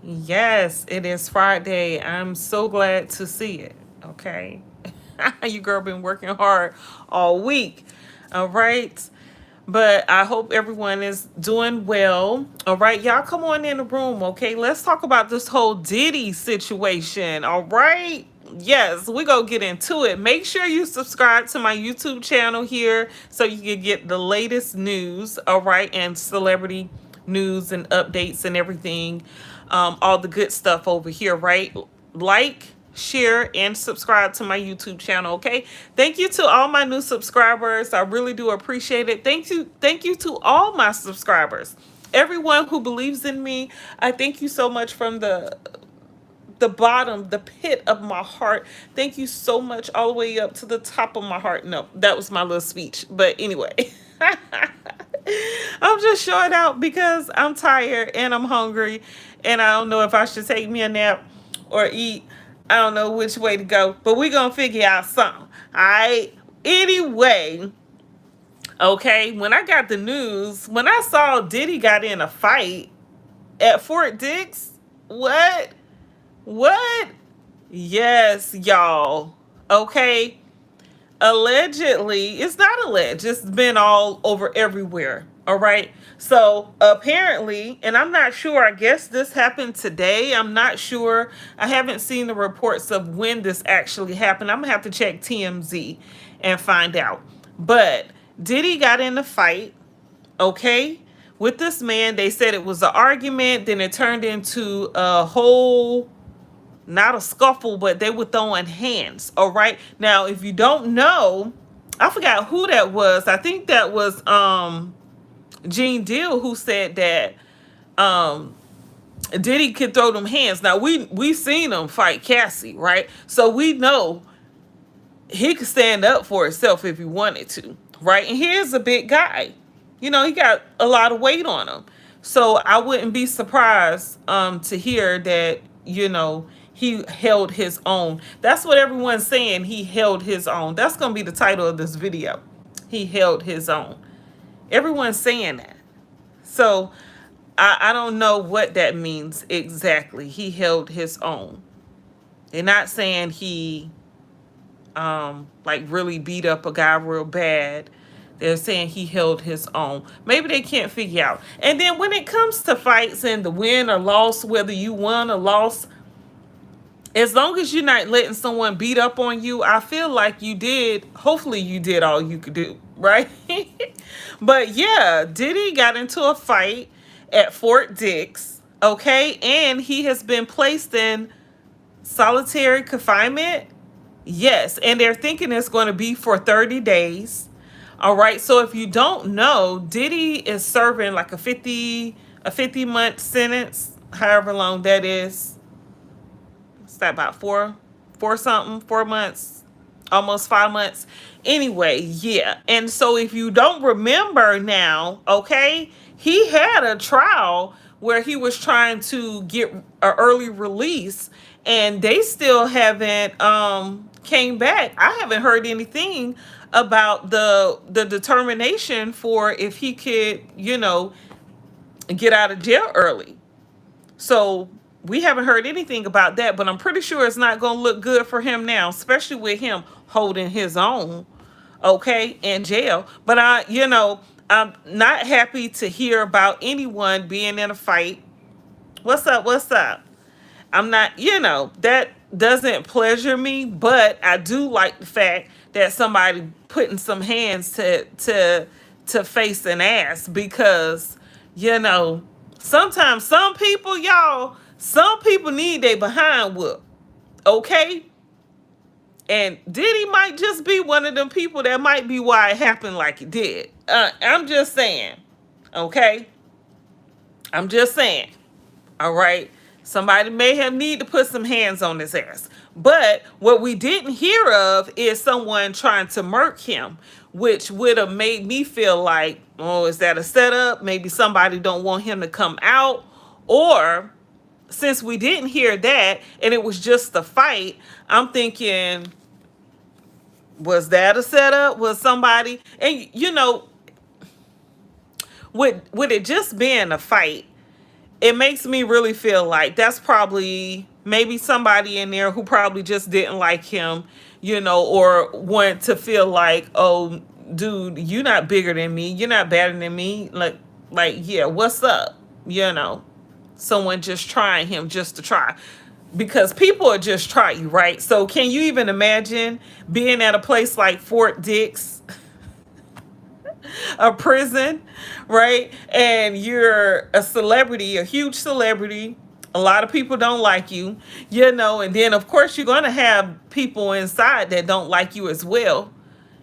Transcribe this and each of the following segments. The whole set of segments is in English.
Yes, it is Friday. I'm so glad to see it. Okay. You girl been working hard all week. All right. But I hope everyone is doing well. All right, y'all come on in the room, okay? Let's talk about this whole Diddy situation. All right. Yes, we gonna get into it. Make sure you subscribe to my YouTube channel here so you can get the latest news, all right, and celebrity news and updates and everything. All the good stuff over here, right? Like, share, and subscribe to my YouTube channel, okay? Thank you to all my new subscribers. I really do appreciate it. Thank you to all my subscribers. Everyone who believes in me, I thank you so much from the bottom, the pit of my heart. Thank you so much all the way up to the top of my heart. No, that was my little speech. But anyway, I'm just showing out because I'm tired and I'm hungry and I don't know if I should take me a nap or eat. I don't know which way to go, but we're going to figure out something. All right. Anyway, okay, when I got the news, when I saw Diddy got in a fight at Fort Dix, what? What? Yes, y'all. Okay. Allegedly, it's not alleged, it's been all over everywhere. All right. So apparently, and I'm not sure, I guess this happened today. I'm not sure. I haven't seen the reports of when this actually happened. I'm gonna have to check TMZ and find out. But Diddy got in a fight, okay, with this man. They said it was an argument, then it turned into a whole, not a scuffle, but they were throwing hands. All right. Now, if you don't know, I forgot who that was. I think that was Gene Deal who said that um Diddy could throw them hands. Now we seen him fight Cassie, right? So we know he could stand up for himself if he wanted to, right? And here's a big guy. You know, he got a lot of weight on him. So I wouldn't be surprised to hear that, you know, he held his own. That's what everyone's saying. He held his own. That's going to be the title of this video. He held his own. Everyone's saying that. So I don't know what that means exactly. He held his own. They're not saying he like really beat up a guy real bad. They're saying he held his own. Maybe they can't figure out. And then when it comes to fights and the win or loss, whether you won or lost, as long as you're not letting someone beat up on you, I feel like you did, hopefully you did all you could do, right? But yeah, Diddy got into a fight at Fort Dix, okay? And he has been placed in solitary confinement. Yes, and they're thinking it's going to be for 30 days. All right. So if you don't know, Diddy is serving like a 50-month sentence, however long that is. It's that about four months, almost 5 months. Anyway, yeah. And so if you don't remember now, okay, he had a trial where he was trying to get an early release and they still haven't came back. I haven't heard anything about the determination for if he could, you know, get out of jail early. So we haven't heard anything about that, but I'm pretty sure it's not going to look good for him now, especially with him holding his own, okay, in jail. But I'm not happy to hear about anyone being in a fight. What's up? What's up? I'm not, that doesn't pleasure me, but I do like the fact that somebody putting some hands to face and ass because, sometimes some people need their behind whoop, okay? And Diddy might just be one of them people that might be why it happened like it did. I'm just saying, okay? I'm just saying. All right. Somebody may have need to put some hands on his ass. But what we didn't hear of is someone trying to murk him, which would have made me feel like, oh, is that a setup? Maybe somebody don't want him to come out. Or since we didn't hear that and it was just a fight, I'm thinking, was that a setup? Was somebody, and would it just being a fight? it makes me really feel like that's probably maybe somebody in there who probably just didn't like him, or want to feel like, oh, dude, you're not bigger than me, you're not better than me. Like, yeah, what's up? Someone just trying him just to try. Because people are just try you, right? So can you even imagine being at a place like Fort Dix, a prison, right? And you're a celebrity, a huge celebrity. A lot of people don't like you, and then of course you're going to have people inside that don't like you as well.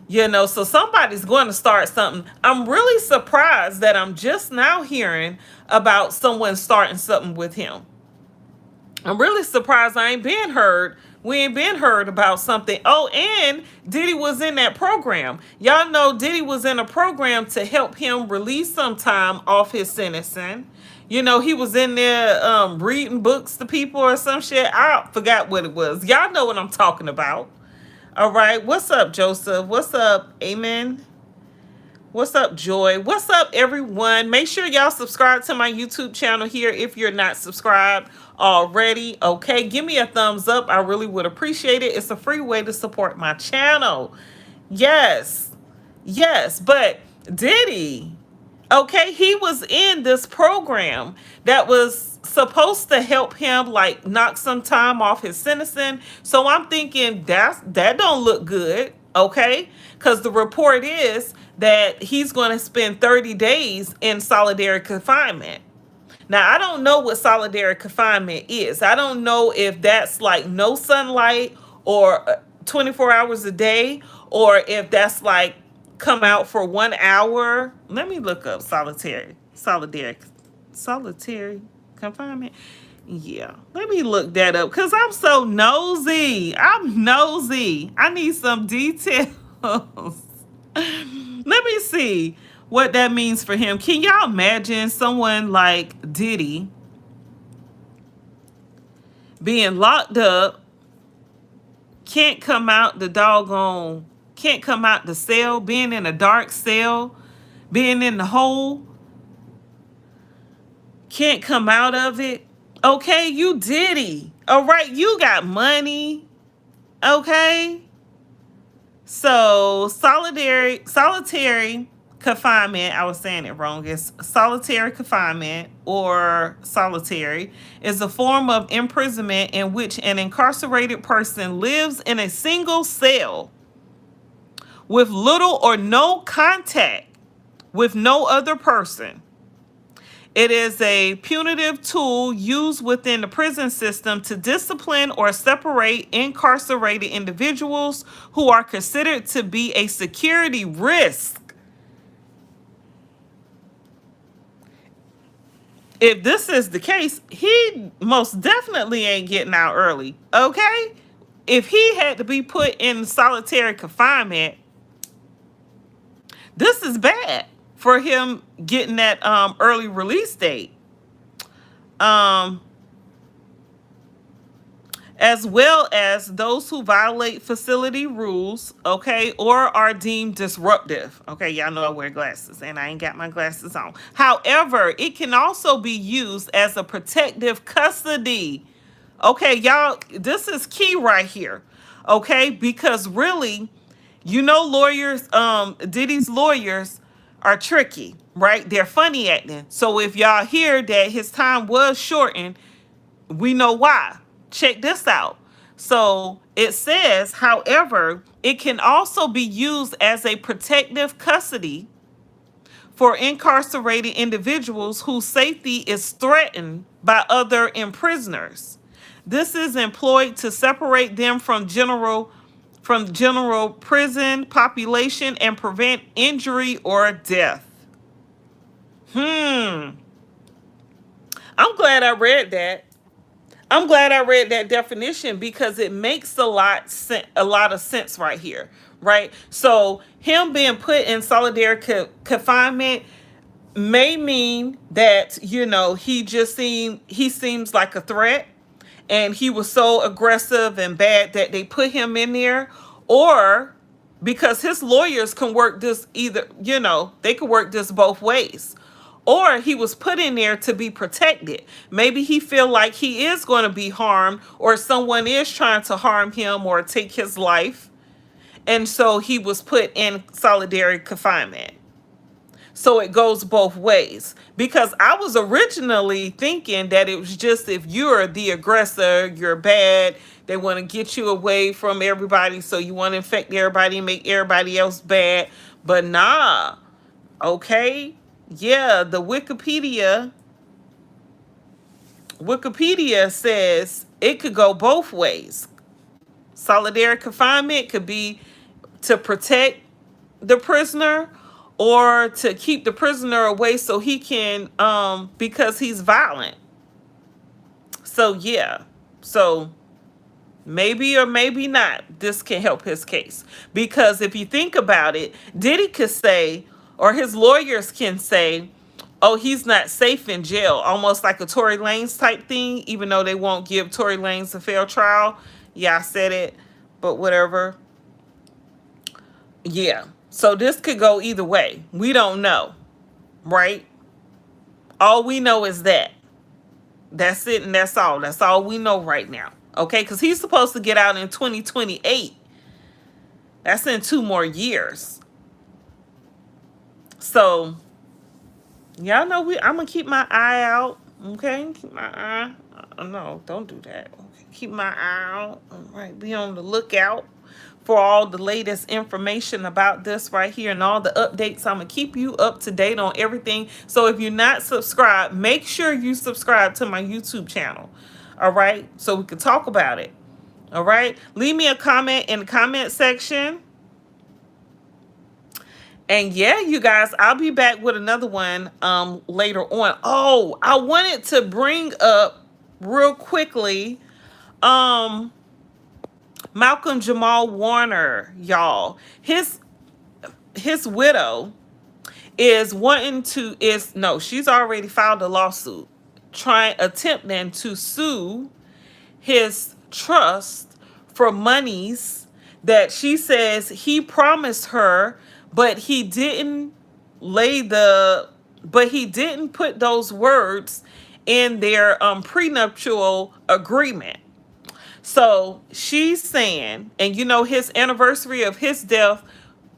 So somebody's going to start something. I'm really surprised that I'm just now hearing about someone starting something with him. I'm really surprised I ain't been heard. We ain't been heard about something. Oh, and Diddy was in that program. Y'all know Diddy was in a program to help him release some time off his sentencing. He was in there reading books to people or some shit. I forgot what it was. Y'all know what I'm talking about. All right. What's up, Joseph? What's up, Amen? What's up, Joy? What's up, everyone? Make sure y'all subscribe to my YouTube channel here if you're not subscribed already. Okay, give me a thumbs up. I really would appreciate it. It's a free way to support my channel. Yes, yes, but Diddy, okay, he was in this program that was supposed to help him like knock some time off his sentencing. So I'm thinking that don't look good, okay? Because the report is that he's going to spend 30 days in solitary confinement. Now, I don't know what solitary confinement is. I don't know if that's like no sunlight or 24 hours a day, or if that's like come out for 1 hour. Let me look up solitary confinement. Yeah, let me look that up because I'm so nosy. I need some details. Let me see what that means for him. Can y'all imagine someone like Diddy being locked up, can't come out the cell, being in a dark cell, being in the hole, can't come out of it? Okay, you Diddy. All right, you got money. Okay. So solitary confinement, I was saying it wrong. It's solitary confinement, or solitary, is a form of imprisonment in which an incarcerated person lives in a single cell with little or no contact with no other person. It is a punitive tool used within the prison system to discipline or separate incarcerated individuals who are considered to be a security risk. If this is the case, he most definitely ain't getting out early, okay? If he had to be put in solitary confinement, this is bad for him getting that early release date. As well as those who violate facility rules, okay, or are deemed disruptive. Okay, y'all know I wear glasses and I ain't got my glasses on. However, it can also be used as a protective custody. Okay, y'all, this is key right here. Okay, because really, lawyers, Diddy's lawyers are tricky, right? They're funny acting. So if y'all hear that his time was shortened, we know why. Check this out. So it says, however, it can also be used as a protective custody for incarcerated individuals whose safety is threatened by other imprisoners. This is employed to separate them from general prison population and prevent injury or death. I'm glad I read that. I'm glad I read that definition because it makes a lot of sense right here, right? So him being put in solitary confinement may mean that, he seems like a threat, and he was so aggressive and bad that they put him in there, or because his lawyers can work this they could work this both ways. or he was put in there to be protected. Maybe he feel like he is going to be harmed, or someone is trying to harm him or take his life, and so he was put in solitary confinement. So it goes both ways, because I was originally thinking that it was just if you're the aggressor, you're bad, they want to get you away from everybody, so you want to infect everybody and make everybody else bad. But nah, okay, yeah, the Wikipedia says it could go both ways. Solitary confinement could be to protect the prisoner, or to keep the prisoner away so he can because he's violent. So yeah, so maybe or maybe not, this can help his case. Because if you think about it, Diddy could say, or his lawyers can say, oh, he's not safe in jail, almost like a Tory Lanez type thing, even though they won't give Tory Lanez a fair trial. Yeah, I said it, but whatever. Yeah, so this could go either way. We don't know, right? All we know is that. That's it, and that's all. That's all we know right now. Okay, because he's supposed to get out in 2028. That's in 2 more years. So, y'all know I'm going to keep my eye out. Okay, keep my eye. No, don't do that. Okay. Keep my eye out. All right, be on the lookout for all the latest information about this right here and all the updates. I'm going to keep you up to date on everything. So if you're not subscribed, make sure you subscribe to my YouTube channel. All right, so we can talk about it. All right, leave me a comment in the comment section. And yeah, you guys, I'll be back with another one later on. Oh, I wanted to bring up real quickly Malcolm Jamal Warner, y'all. His widow is she's already filed a lawsuit attempting to sue his trust for monies that she says he promised her, but he didn't put those words in their prenuptial agreement. So she's saying, and his anniversary of his death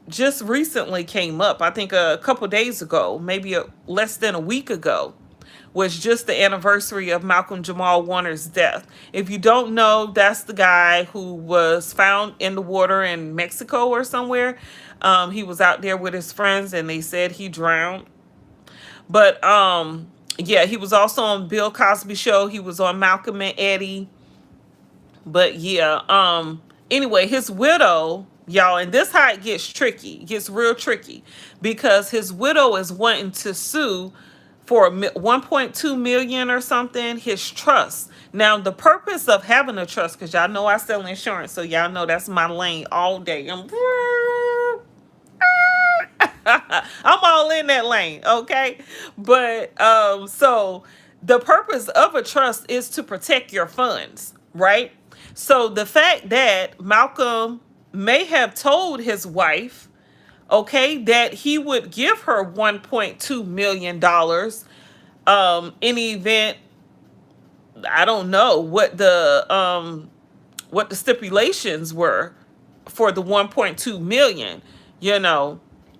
just recently came up. I think a couple days ago, maybe less than a week ago, was just the anniversary of Malcolm Jamal Warner's death. If you don't know, that's the guy who was found in the water in Mexico or somewhere. He was out there with his friends and they said he drowned. But yeah, he was also on Bill Cosby show. He was on Malcolm and Eddie. But yeah, anyway, his widow, y'all, and this how it gets tricky. It gets real tricky because his widow is wanting to sue for 1.2 million or something, his trust. Now, the purpose of having a trust, because y'all know I sell insurance, so y'all know that's my lane all day. I'm all in that lane, okay? But so the purpose of a trust is to protect your funds, right? So the fact that Malcolm may have told his wife, okay, that he would give her $1.2 million in the event, I don't know what the stipulations were for the 1.2 million,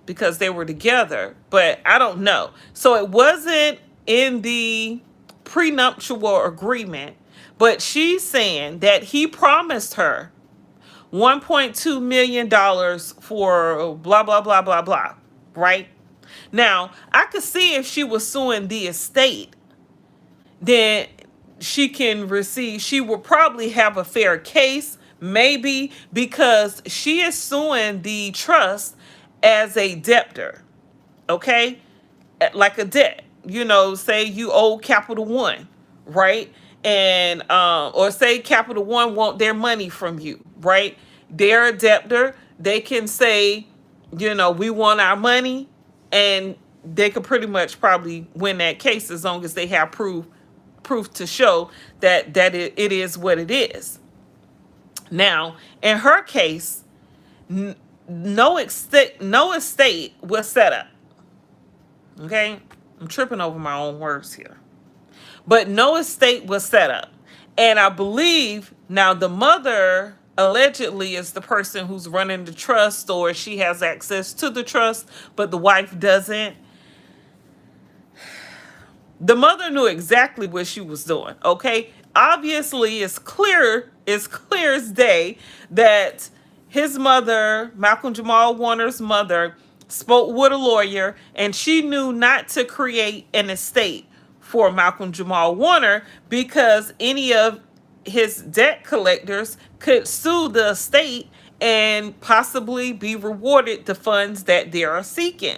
because they were together, but I don't know. So it wasn't in the prenuptial agreement, but she's saying that he promised her $1.2 million for blah, blah, blah, blah, blah, right? Now, I could see if she was suing the estate, then she will probably have a fair case, maybe, because she is suing the trust as a debtor, okay? Like a debt, say you owe Capital One, right? And or say Capital One want their money from you, right? They're a debtor. They can say, we want our money, and they could pretty much probably win that case as long as they have proof to show that it is what it is. Now, in her case, no estate was set up. Okay? I'm tripping over my own words here. But no estate was set up. And I believe now the mother allegedly is the person who's running the trust, or she has access to the trust, but the wife doesn't. The mother knew exactly what she was doing, okay? Obviously, it's clear as day that his mother, Malcolm Jamal Warner's mother, spoke with a lawyer, and she knew not to create an estate for Malcolm Jamal Warner because any of his debt collectors could sue the estate and possibly be rewarded the funds that they are seeking.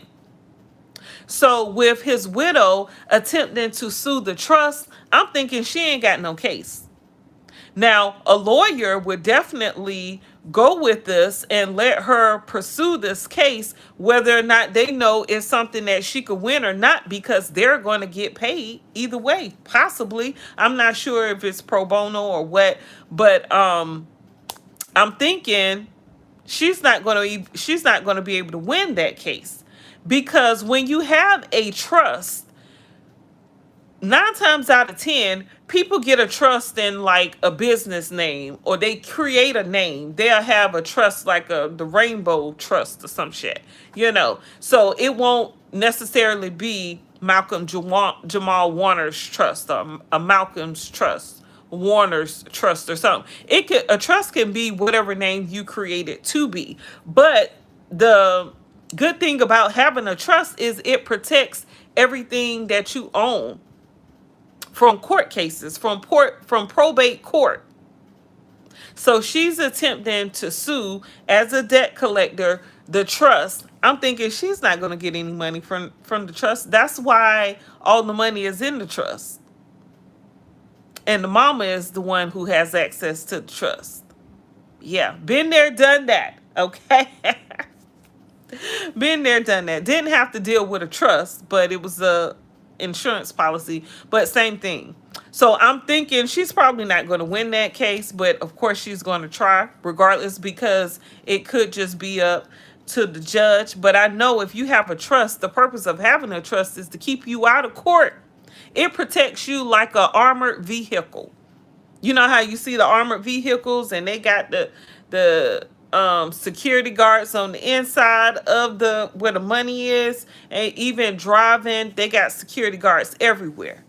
So with his widow attempting to sue the trust, I'm thinking she ain't got no case. Now, a lawyer would definitely go with this and let her pursue this case, whether or not they know it's something that she could win or not, because they're going to get paid either way, possibly. I'm not sure if it's pro bono or what, but I'm thinking she's not going to be able to win that case, because when you have a trust, 9 times out of 10 people get a trust in like a business name, or they create a name. They'll have a trust like the Rainbow Trust or some shit, so it won't necessarily be Jamal Warner's trust, or a Malcolm's trust, Warner's trust, or something. A trust can be whatever name you create it to be. But the good thing about having a trust is it protects everything that you own from court cases, from probate court. So she's attempting to sue as a debt collector the trust. I'm thinking she's not going to get any money from the trust. That's why all the money is in the trust. And the mama is the one who has access to the trust. Yeah, been there, done that. Okay. Been there, done that. Didn't have to deal with a trust, but it was a insurance policy, but same thing. So I'm thinking she's probably not going to win that case, but of course she's going to try regardless, because it could just be up to the judge. But I know if you have a trust, the purpose of having a trust is to keep you out of court. It protects you like an armored vehicle. You know how you see the armored vehicles and they got the security guards on the inside of the where the money is, and even driving, they got security guards everywhere,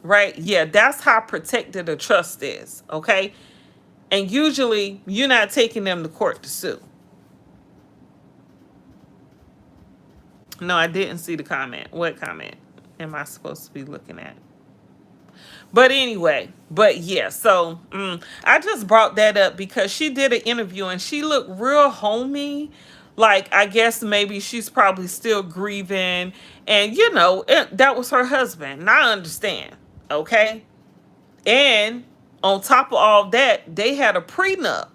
right? Yeah, that's how protected a trust is, okay? And usually you're not taking them to court to sue. No, I didn't see the comment. What comment am I supposed to be looking at? But anyway, but yeah, so I just brought that up because she did an interview and she looked real homey. Like, I guess maybe she's probably still grieving. And, that was her husband. And I understand, okay? And on top of all that, they had a prenup.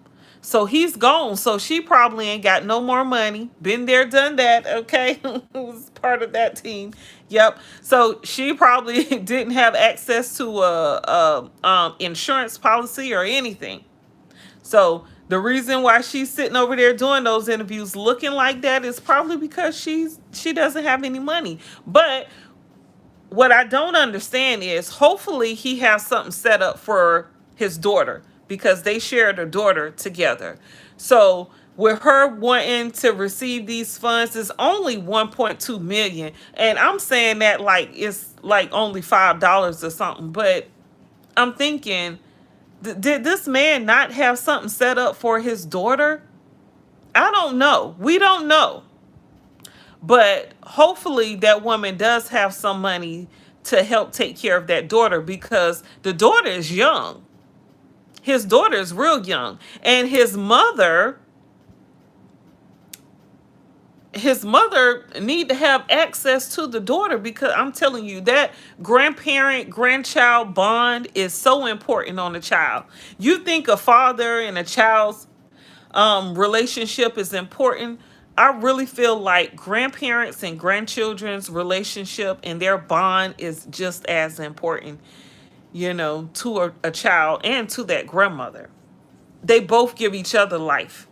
So he's gone. So she probably ain't got no more money. Been there, done that. Okay. Was part of that team. Yep. So she probably didn't have access to a insurance policy or anything. So the reason why she's sitting over there doing those interviews looking like that is probably because she doesn't have any money. But what I don't understand is, hopefully he has something set up for his daughter, because they shared a daughter together. So with her wanting to receive these funds, is only 1.2 million. And I'm saying that like it's like only $5 or something. But I'm thinking, did this man not have something set up for his daughter? I don't know. We don't know. But hopefully that woman does have some money to help take care of that daughter, because the daughter is young. His daughter is real young. And his mother need to have access to the daughter, because I'm telling you, that grandchild bond is so important on a child. You think a father and a child's relationship is important. I really feel like grandparents and grandchildren's relationship and their bond is just as important, to a child and to that grandmother. They both give each other life,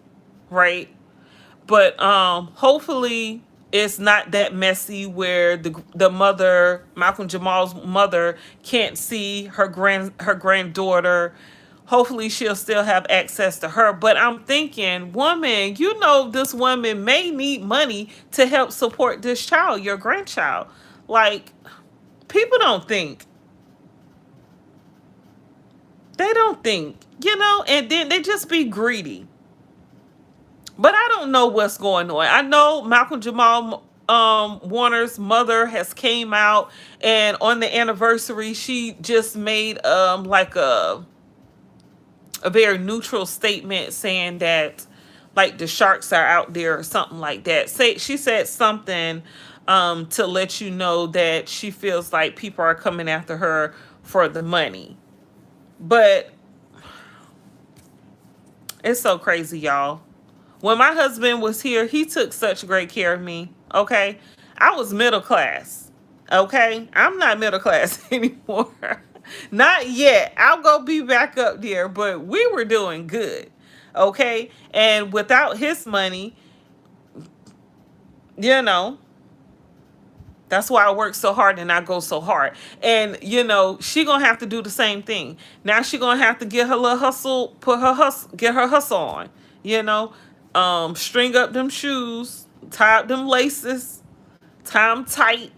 right? But hopefully it's not that messy where the mother, Malcolm Jamal's mother, can't see her granddaughter. Hopefully she'll still have access to her. But I'm thinking, woman, you know this woman may need money to help support this child, your grandchild. Like, people don't think. They don't think, and then they just be greedy. But I don't know what's going on. I know Malcolm Jamal Warner's mother has came out, and on the anniversary she just made like a very neutral statement saying that like the sharks are out there or something like that. She said something to let you know that she feels like people are coming after her for the money. But it's so crazy, y'all. When my husband was here, he took such great care of me. Okay. I was middle class. Okay. I'm not middle class anymore. Not yet. I'll go be back up there, but we were doing good. Okay. And without his money, you know, that's why I work so hard and I go so hard. And she gonna have to do the same thing. Now she gonna have to get her little hustle, get her hustle on. You know, string up them shoes, tie up them laces, tie them tight,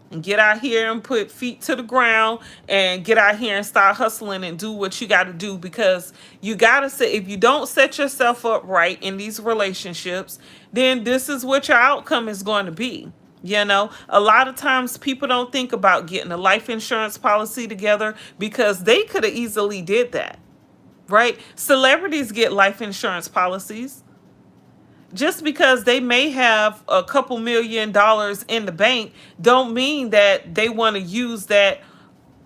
and get out here and put feet to the ground and get out here and start hustling and do what you got to do, because you got to say, if you don't set yourself up right in these relationships, then this is what your outcome is going to be. A lot of times people don't think about getting a life insurance policy together because they could have easily did that, right? Celebrities get life insurance policies. Just because they may have a couple $1,000,000 in the bank don't mean that they want to use that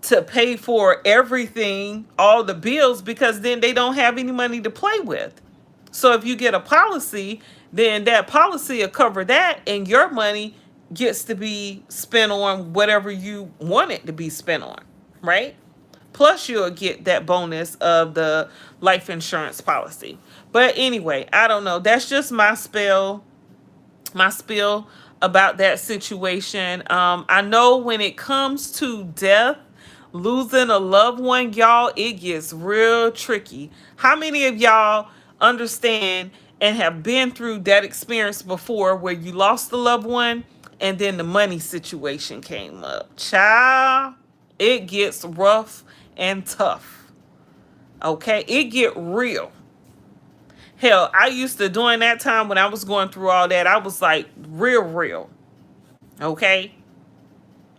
to pay for everything, all the bills, because then they don't have any money to play with. So if you get a policy, then that policy will cover that, and your money gets to be spent on whatever you want it to be spent on, right? Plus you'll get that bonus of the life insurance policy. But anyway, I don't know. That's just my spiel about that situation. I know when it comes to death, losing a loved one, y'all, it gets real tricky. How many of y'all understand and have been through that experience before where you lost a loved one and then the money situation came up? Child, it gets rough and tough. Okay, it get real. Hell, I used to, during that time when I was going through all that, I was like, real. Okay,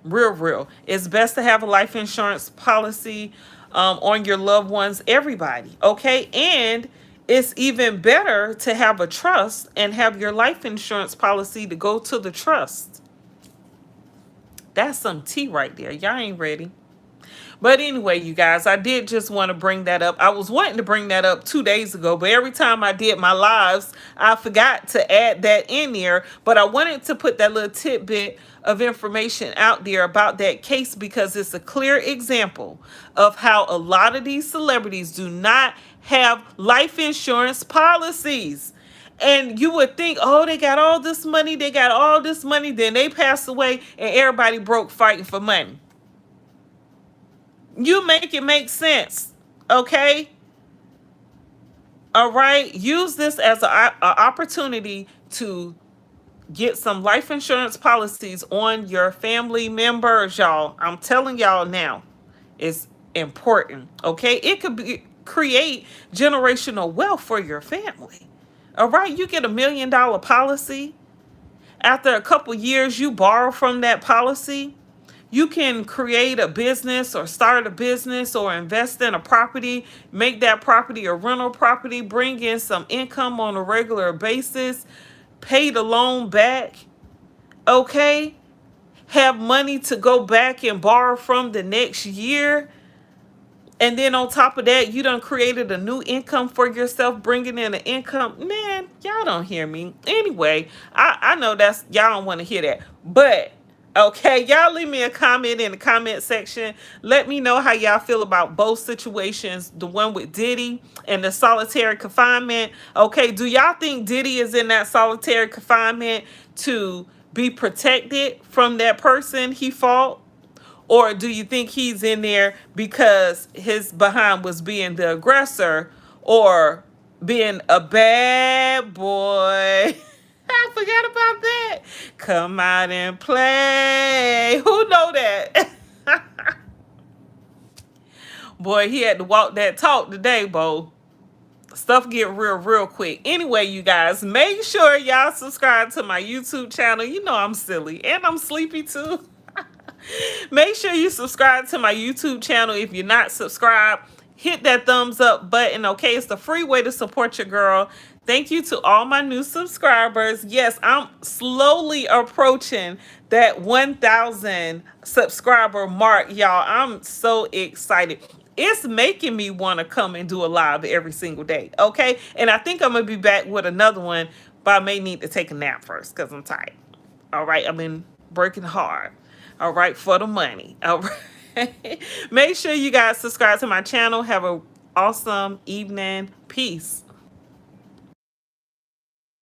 real. It's best to have a life insurance policy on your loved ones, everybody. Okay, and it's even better to have a trust and have your life insurance policy to go to the trust. That's some tea right there. Y'all ain't ready. But anyway, you guys, I did just want to bring that up. I was wanting to bring that up 2 days ago, but every time I did my lives, I forgot to add that in there. But I wanted to put that little tidbit of information out there about that case because it's a clear example of how a lot of these celebrities do not have life insurance policies. And you would think, oh, they got all this money, then they pass away and everybody broke fighting for money. You make it make sense, okay? All right? Use this as an opportunity to get some life insurance policies on your family members, y'all. I'm telling y'all now, it's important, okay? It could create generational wealth for your family. All right? You get $1,000,000 policy. After a couple years, you borrow from that policy. You can create a business or start a business or invest in a property, make that property a rental property, bring in some income on a regular basis, pay the loan back, okay? Have money to go back and borrow from the next year. And then on top of that, you done created a new income for yourself, bringing in an income. Man, y'all don't hear me. Anyway, I know that's, y'all don't want to hear that. But okay, y'all leave me a comment in the comment section. Let me know how y'all feel about both situations, the one with Diddy and the solitary confinement. Okay, do y'all think Diddy is in that solitary confinement to be protected from that person he fought? Or do you think he's in there because his behind was being the aggressor or being a bad boy? I forgot about that. Come out and play. Who know that? Boy, he had to walk that talk today, Bo. Stuff get real quick. Anyway, you guys, make sure y'all subscribe to my YouTube channel. You know I'm silly and I'm sleepy too. Make sure you subscribe to my YouTube channel. If you're not subscribed, hit that thumbs up button. Okay, it's the free way to support your girl. Thank you to all my new subscribers. Yes, I'm slowly approaching that 1,000 subscriber mark, y'all. I'm so excited. It's making me want to come and do a live every single day. Okay, and I think I'm gonna be back with another one, but I may need to take a nap first because I'm tired. All right, I've been working hard. All right, for the money. All right. Make sure you guys subscribe to my channel. Have an awesome evening. Peace.